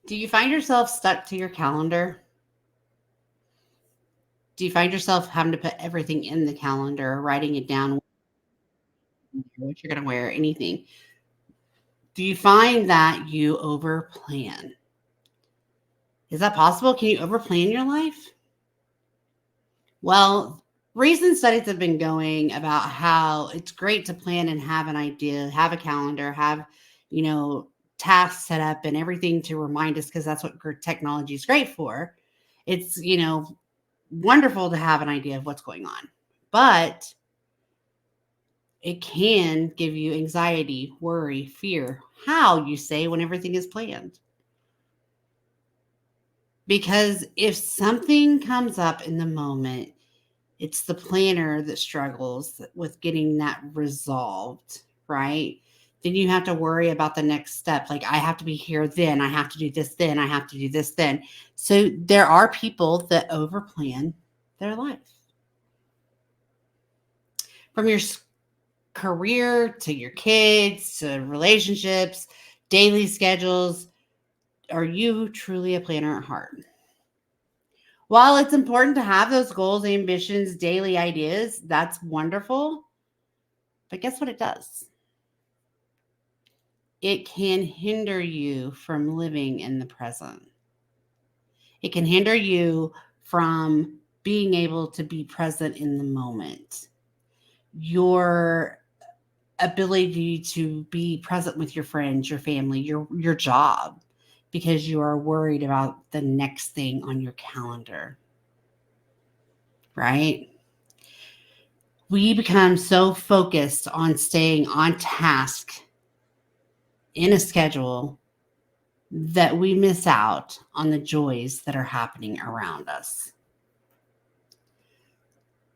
Do you find yourself stuck to your calendar? Do you find yourself having to put everything in the calendar, writing it down, what you're going to wear, anything? Do you find that you overplan? Is that possible? Can you overplan your life? Well, recent studies have been going about how it's great to plan and have an idea, have a calendar, have, you know, tasks set up and everything to remind us because that's what technology is great for. It's, wonderful to have an idea of what's going on. But it can give you anxiety, worry, fear, how you say when everything is planned. Because if something comes up in the moment, it's the planner that struggles with getting that resolved, right? Then you have to worry about the next step. Like, I have to be here then, I have to do this then, I have to do this then. So there are people that overplan their life. From your career to your kids to relationships, daily schedules, are you truly a planner at heart? While it's important to have those goals, ambitions, daily ideas, that's wonderful. But guess what it does? It can hinder you from living in the present. It can hinder you from being able to be present in the moment. Your ability to be present with your friends, your family, your job, because you are worried about the next thing on your calendar. Right? We become so focused on staying on task in a schedule that we miss out on the joys that are happening around us.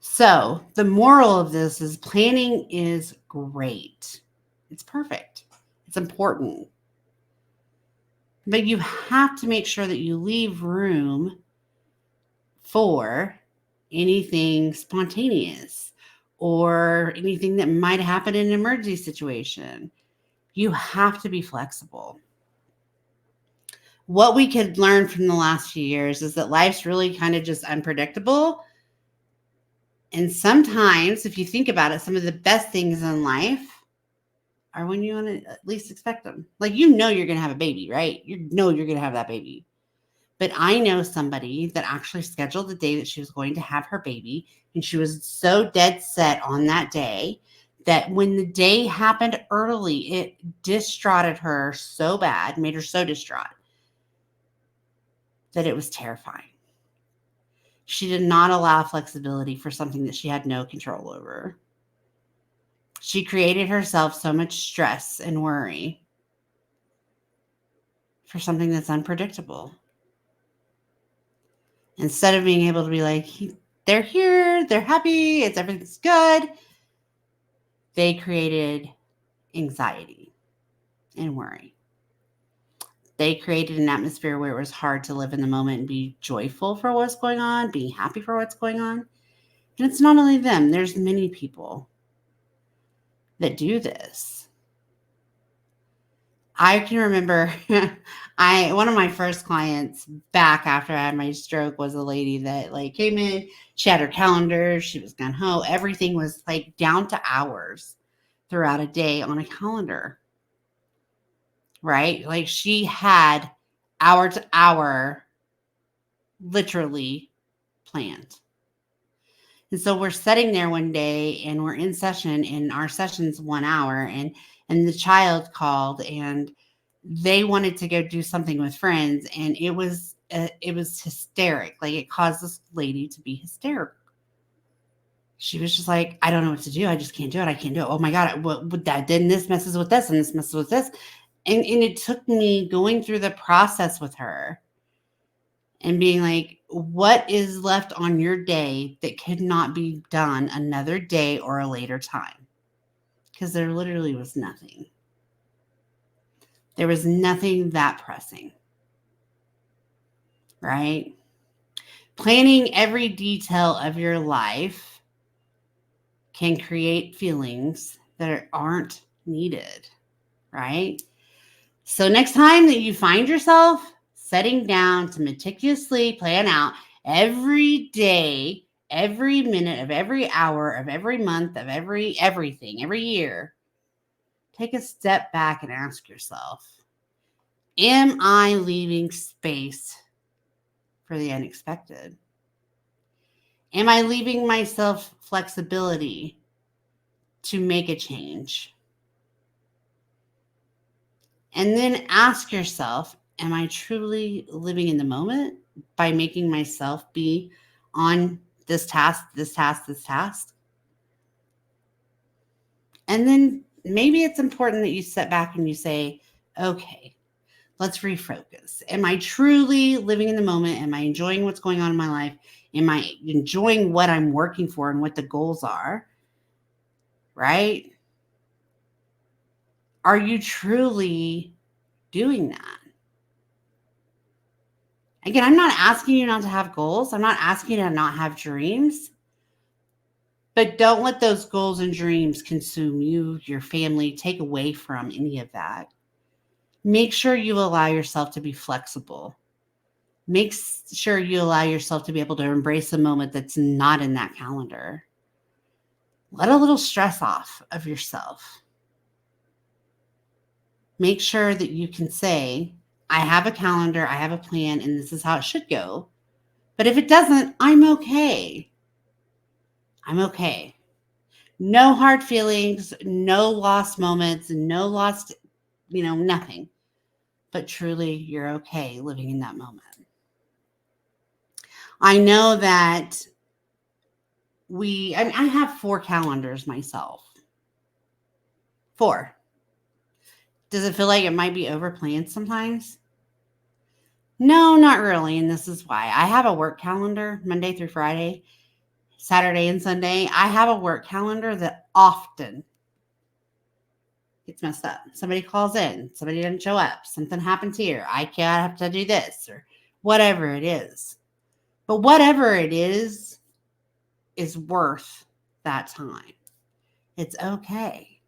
So, the moral of this is planning is great. It's perfect. It's important. But you have to make sure that you leave room for anything spontaneous or anything that might happen in an emergency situation. You have to be flexible. What we could learn from the last few years is that life's really kind of just unpredictable. And sometimes, if you think about it, some of the best things in life are when you want to at least expect them. Like, you're going to have a baby, right? You're going to have that baby. But I know somebody that actually scheduled the day that she was going to have her baby. And she was so dead set on that day that when the day happened early, it distraughted her so bad, made her so distraught that it was terrifying. She did not allow flexibility for something that she had no control over. She created herself so much stress and worry for something that's unpredictable. Instead of being able to be like, they're here, they're happy, everything's good, they created anxiety and worry. They created an atmosphere where it was hard to live in the moment and be joyful for what's going on, be happy for what's going on. And it's not only them, there's many people that do this. I can remember one of my first clients back after I had my stroke was a lady that came in, she had her calendar, she was gung ho, everything was down to hours throughout a day on a calendar. Right? She had hour to hour literally planned. And so we're sitting there one day and we're in session and our session's 1 hour and the child called and they wanted to go do something with friends and it was hysteric. It caused this lady to be hysterical. She was just like, I don't know what to do. I just can't do it. I can't do it. Oh my God. What that then this messes with this and this messes with this. And it took me going through the process with her and being like, what is left on your day that could not be done another day or a later time? Because there literally was nothing. There was nothing that pressing. Right? Planning every detail of your life can create feelings that aren't needed. Right? So next time that you find yourself setting down to meticulously plan out every day, every minute of every hour of every month of everything, every year, take a step back and ask yourself, am I leaving space for the unexpected? Am I leaving myself flexibility to make a change? And then ask yourself, am I truly living in the moment by making myself be on this task, this task, this task? And then maybe it's important that you step back and you say, okay, let's refocus. Am I truly living in the moment? Am I enjoying what's going on in my life? Am I enjoying what I'm working for and what the goals are? Right? Are you truly doing that? Again, I'm not asking you not to have goals. I'm not asking you to not have dreams. But don't let those goals and dreams consume you, your family, take away from any of that. Make sure you allow yourself to be flexible. Make sure you allow yourself to be able to embrace a moment that's not in that calendar. Let a little stress off of yourself. Make sure that you can say, I have a calendar, I have a plan, and this is how it should go. But if it doesn't, I'm okay. I'm okay. No hard feelings, no lost moments, no lost, nothing. But truly, you're okay living in that moment. I know that I have 4 calendars myself. 4. Does it feel like it might be overplanned sometimes? No, not really. And this is why. I have a work calendar Monday through Friday, Saturday and Sunday. I have a work calendar that often gets messed up. Somebody calls in, somebody doesn't show up, something happens here. I can't have to do this or whatever it is. But whatever it is worth that time. It's okay.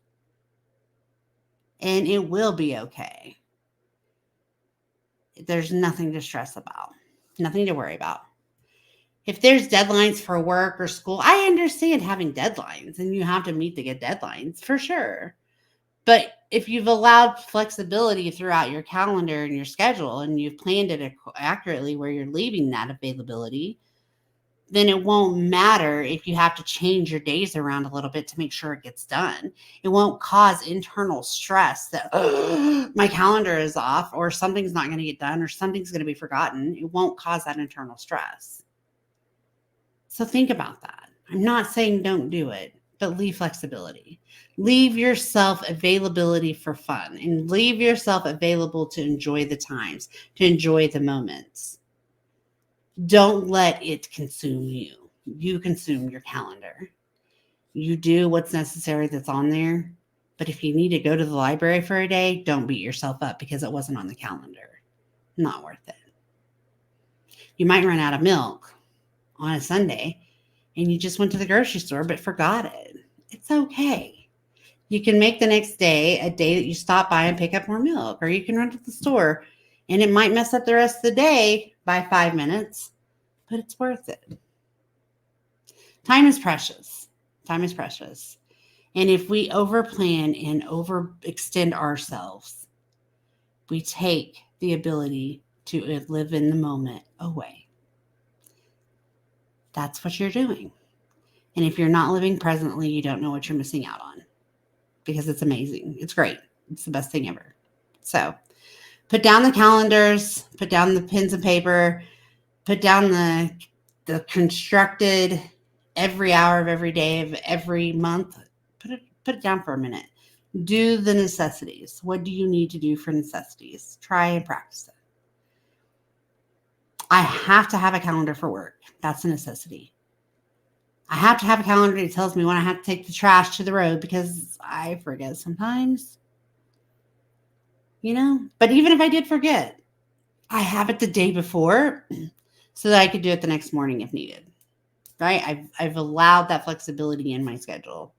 And it will be okay. There's nothing to stress about, nothing to worry about. If there's deadlines for work or school, I understand having deadlines and you have to meet to get deadlines for sure. But if you've allowed flexibility throughout your calendar and your schedule and you've planned it accurately where you're leaving that availability, then it won't matter if you have to change your days around a little bit to make sure it gets done. It won't cause internal stress that my calendar is off or something's not going to get done or something's going to be forgotten. It won't cause that internal stress. So think about that. I'm not saying don't do it, but leave flexibility. Leave yourself availability for fun and leave yourself available to enjoy the times, to enjoy the moments. Don't let it consume you. You consume your calendar. You do what's necessary that's on there. But if you need to go to the library for a day, don't beat yourself up because it wasn't on the calendar. Not worth it. You might run out of milk on a Sunday and you just went to the grocery store but forgot it. It's okay. You can make the next day a day that you stop by and pick up more milk, or you can run to the store and it might mess up the rest of the day by 5 minutes, but it's worth it. Time is precious. Time is precious. And if we overplan and overextend ourselves, we take the ability to live in the moment away. That's what you're doing. And if you're not living presently, you don't know what you're missing out on because it's amazing. It's great. It's the best thing ever. So put down the calendars, put down the pens and paper, put down the constructed every hour of every day of every month. Put it down for a minute. Do the necessities. What do you need to do for necessities? Try and practice it. I have to have a calendar for work. That's a necessity. I have to have a calendar that tells me when I have to take the trash to the road because I forget sometimes. But even if I did forget, I have it the day before so that I could do it the next morning if needed. Right? I've allowed that flexibility in my schedule.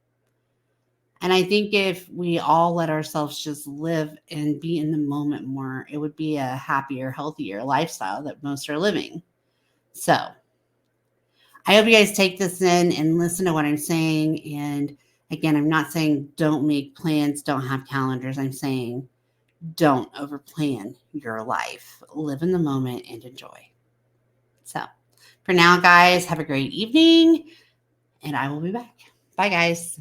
And I think if we all let ourselves just live and be in the moment more, it would be a happier, healthier lifestyle that most are living. So I hope you guys take this in and listen to what I'm saying. And again, I'm not saying don't make plans, don't have calendars. I'm saying don't overplan your life. Live in the moment and enjoy. So for now, guys, have a great evening and I will be back. Bye, guys.